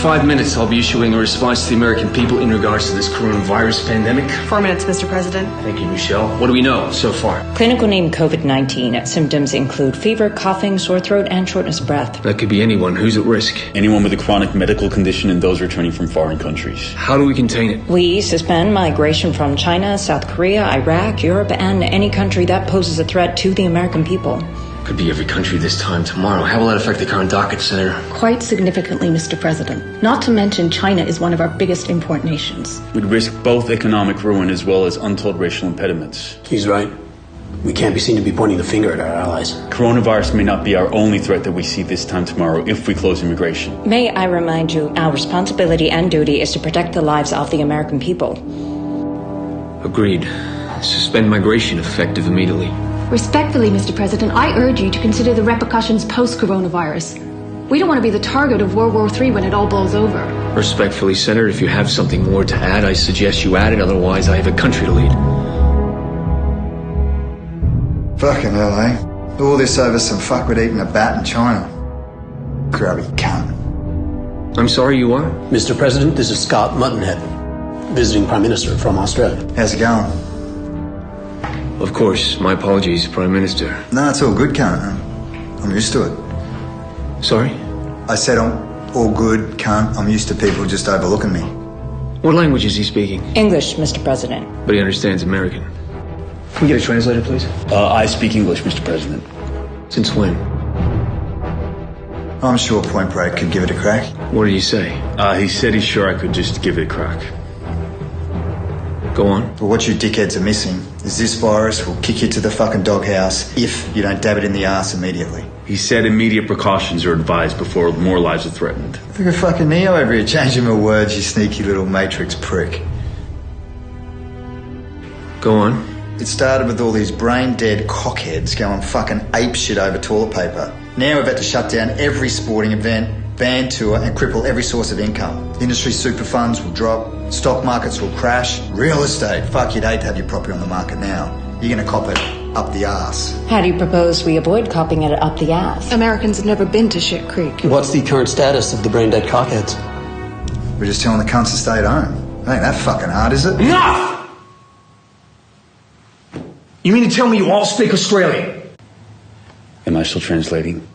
5 minutes, I'll be issuing a response to the American people in regards to this coronavirus pandemic. 4 minutes, Mr. President. Thank you, Michelle. What do we know so far? Clinical name COVID-19. Symptoms include fever, coughing, sore throat, and shortness of breath. That could be anyone. Who's at risk? Anyone with a chronic medical condition and those returning from foreign countries. How do we contain it? We suspend migration from China, South Korea, Iraq, Europe, and any country that poses a threat to the American people. Could be every country this time tomorrow. How will that affect the current docket, Senator? Quite significantly, Mr. President. Not to mention China is one of our biggest import nations. We'd risk both economic ruin as well as untold racial impediments. He's right. We can't be seen to be pointing the finger at our allies. Coronavirus may not be our only threat that we see this time tomorrow if we close immigration. May I remind you, our responsibility and duty is to protect the lives of the American people. Agreed. Suspend migration effective immediately. Respectfully, Mr. President, I urge you to consider the repercussions post-coronavirus. We don't want to be the target of World War III when it all blows over. Respectfully, Senator, if you have something more to add, I suggest you add it. Otherwise, I have a country to lead. Fucking hell, eh? All this over some fuckwit eating a bat in China. Grubby cunt. I'm sorry, you are? Mr. President, this is Scott Muttonhead, visiting Prime Minister from Australia. How's it going? Of course. My apologies, Prime Minister. No, it's all good, cunt. I'm used to it. Sorry? I said I'm all good, cunt. I'm used to people just overlooking me. What language is he speaking? English, Mr. President. But he understands American. Can we get a translator, please? I speak English, Mr. President. Since when? I'm sure Point Break could give it a crack. What did he say? He said he's sure I could just give it a crack. Go on. But what you dickheads are missing is this virus will kick you to the fucking doghouse if you don't dab it in the ass immediately. He said immediate precautions are advised before more lives are threatened. Look at fucking Neo over here changing my words, you sneaky little Matrix prick. Go on. It started with all these brain-dead cockheads going fucking apeshit over toilet paper. Now we've had to shut down every sporting event, van tour and cripple every source of income. Industry super funds will drop, stock markets will crash, real estate, fuck, you'd hate to have your property on the market now. You're gonna cop it up the arse. How do you propose we avoid copping it up the ass? Americans have never been to Shit Creek. What's the current status of the brain-dead cockheads? We're just telling the cunts to stay at home. Ain't that fucking hard, is it? Enough! You mean to tell me you all speak Australian? Am I still translating?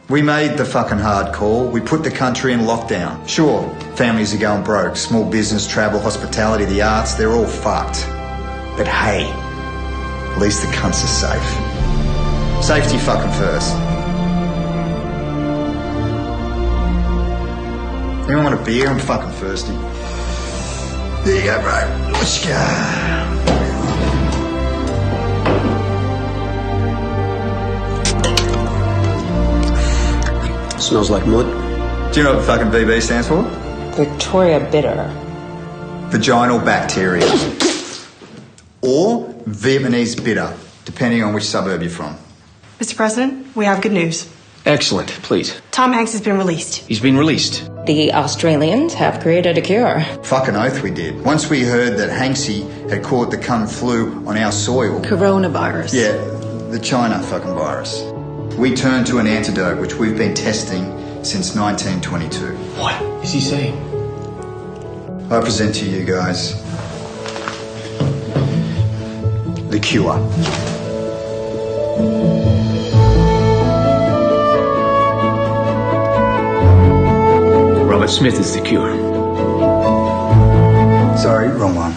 We made the fucking hard call. We put the country in lockdown. Sure, families are going broke. Small business, travel, hospitality, the arts, they're all fucked. But hey, at least the cunts are safe. Safety fucking first. Anyone want a beer? I'm fucking thirsty. There you go, bro. Let's go. Smells like mud. Do you know what fucking VB stands for? Victoria Bitter. Vaginal bacteria. Or Vietnamese bitter, depending on which suburb you're from. Mr. President, we have good news. Excellent. Please. Tom Hanks has been released. He's been released. The Australians have created a cure. Fucking oath we did. Once we heard that Hanksy had caught the cunt flu on our soil. Coronavirus. Yeah, the China fucking virus. We turned to an antidote which we've been testing since 1922. What is he saying? I present to you guys the cure. Robert Smith is the cure. Sorry, wrong one.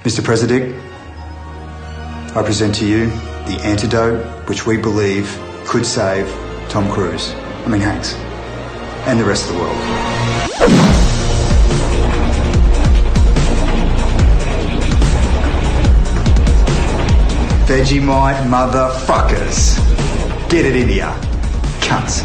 Mr. President, I present to you the antidote which we believe could save Tom Cruise, Hanks, and the rest of the world. Vegemite motherfuckers. Get it in here, cunts.